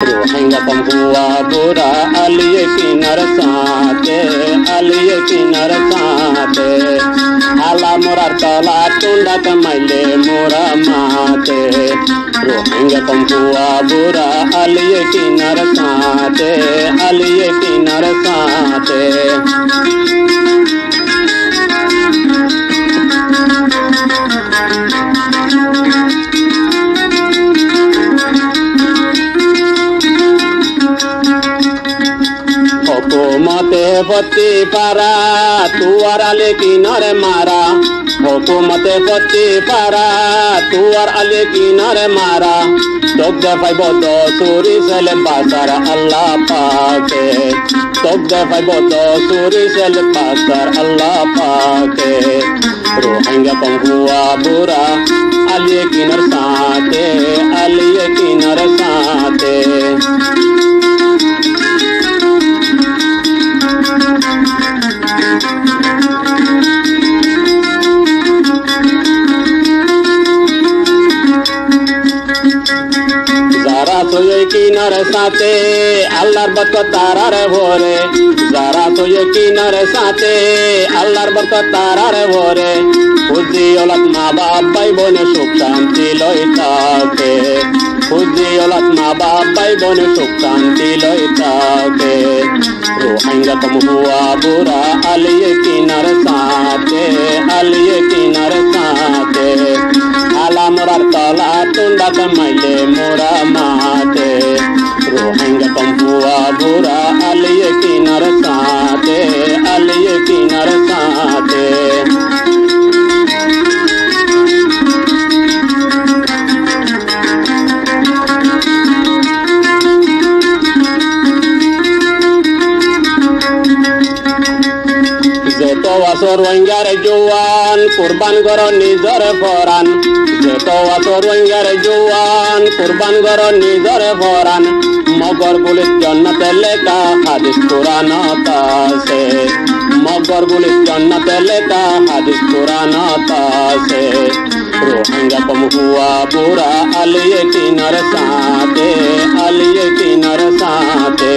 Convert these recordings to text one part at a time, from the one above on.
रोहिंगा कम हुआ बुरा अलिए की नरसाते अलिए की नरसाते आला मोरा तला टुंडा कमाइले मोरा माते रोहिंगा कम हुआ बुरा अलिए की नरसाते अलिए की नरसाते हुकूमते पत्ती पारा तुअर अले की नर मारा हुकूमते पत्ती पारा तुअर अले की नर मारा तोक दे भाई बोतो सूरी सेल पासर अल्लाह पाके तोक दे भाई बोतो सूरी सेल पासर अल्लाह पाके रोहिंगा कम हुआ बुरा अले की नर साते अले की नर साते तो ये की नर साते अल्लाहर बरकत तारा रे भोरे जरा तो ये की नर साते अल्लाहर बरकत तारा रे भोरे खुदी औलत माँ बाप भाई बोने सुख शांति लोइता के खुदी औलत माँ बाप भाई बोने सुख शांति लोइता के रोहिंगा कम हुआ बुरा अलिए की नर साते अलिए की नर साते आला मोरा तला टुंडा कमाइले मोरा माते रोहिंगा कम हुआ बुरा अलिए की नर साते अलिए की नर साते रोहिंगा रे जुआन कुर्बान करो निजर फरान जेतो वासो रोहिंगा रे जुआन कुर्बान करो निजर फरान मगर पुलिस जन्नत लेका हादिस कुरान तासे मगर पुलिस जन्नत लेका हादिस कुरान तासे रोहिंगा कम हुआ बुरा अलिए की नर साते अलिए की नर साते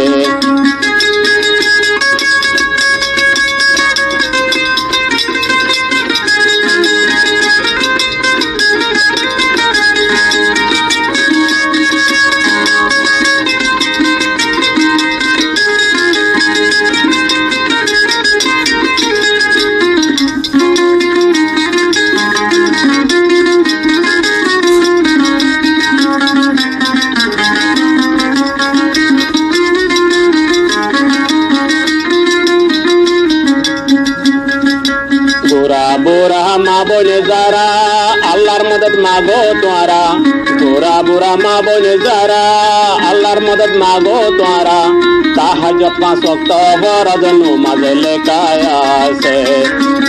बोले जरा अल्लाहर मदद मांगो तुम्हारा बुरा बुरा माँ बोले जरा अल्लाहर मदद मांगो तुम्हारा ताहज्जुद 5 वक्त फरज नमाज लेकाया से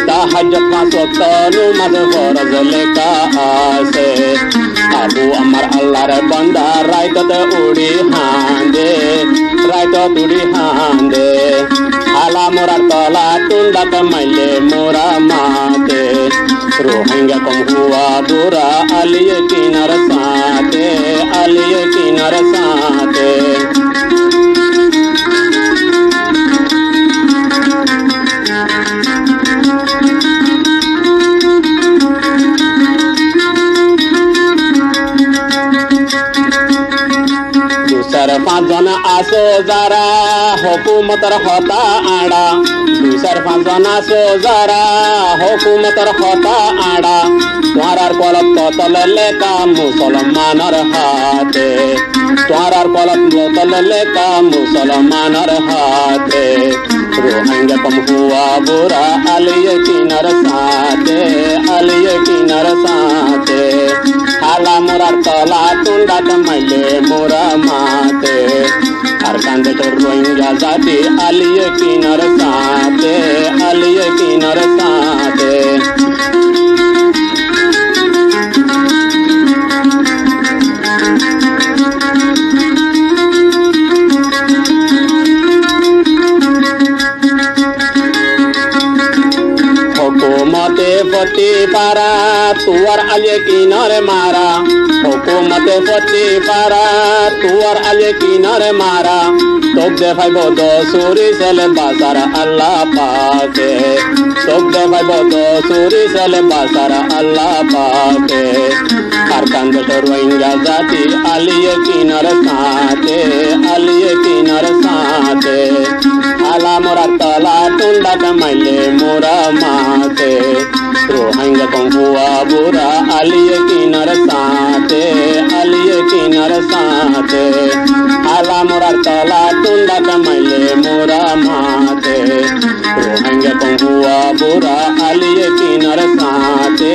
ताहज्जुद 5 वक्त नमाज फरज लेकाया से अबू अमर अल्लाह रे बंदा रायत उड़ी हांदे रायत उड़ी हांदे आला मोरा तला टुंडा कमाइले मोरा माते रोहिंगा कम हुआ बुरा अलिए की नर साते अलिए की नर साते पाँच जना आसो जरा हुकूमतर होता आड़ा दूसर 5 जना आसो जरा हुकूमतर होता आड़ा तुम्हारार कलत तल लेका मुसलमानर हाथे तुम्हारार कलत तल लेका मुसलमानर हाथे रोहिंगा कम हुआ बुरा अलिए की नर साते अलिए की नर साते आला मोरा तला टुंडा कमाइले मोरा माते हर कांदे तो रोहिंगा जाति अलिए की नर साते अलिए की नर साते हुकूमते पति पारा तुअर अलिए की नर मारा हुकूमत पति पारा तुअर आले किनारे मारा तोक दे भाई बोदो सूरी सेले बाजार अल्लाह पाके तोक दे भाई बोदो सूरी सेले बाजार अल्लाह पाके कारखान दे रोहिंग्या जाति आलिये किनारे साथे आला मोरा तला टुंडा कमाइले मोरा माते रोहिंग्या कंगुआ बुरा आलिये किनारे साथे आला मोरा तला टुंडा कमाइले मोरा माते रोहिंग्या कंगुआ बुरा आलिये किनारे साथे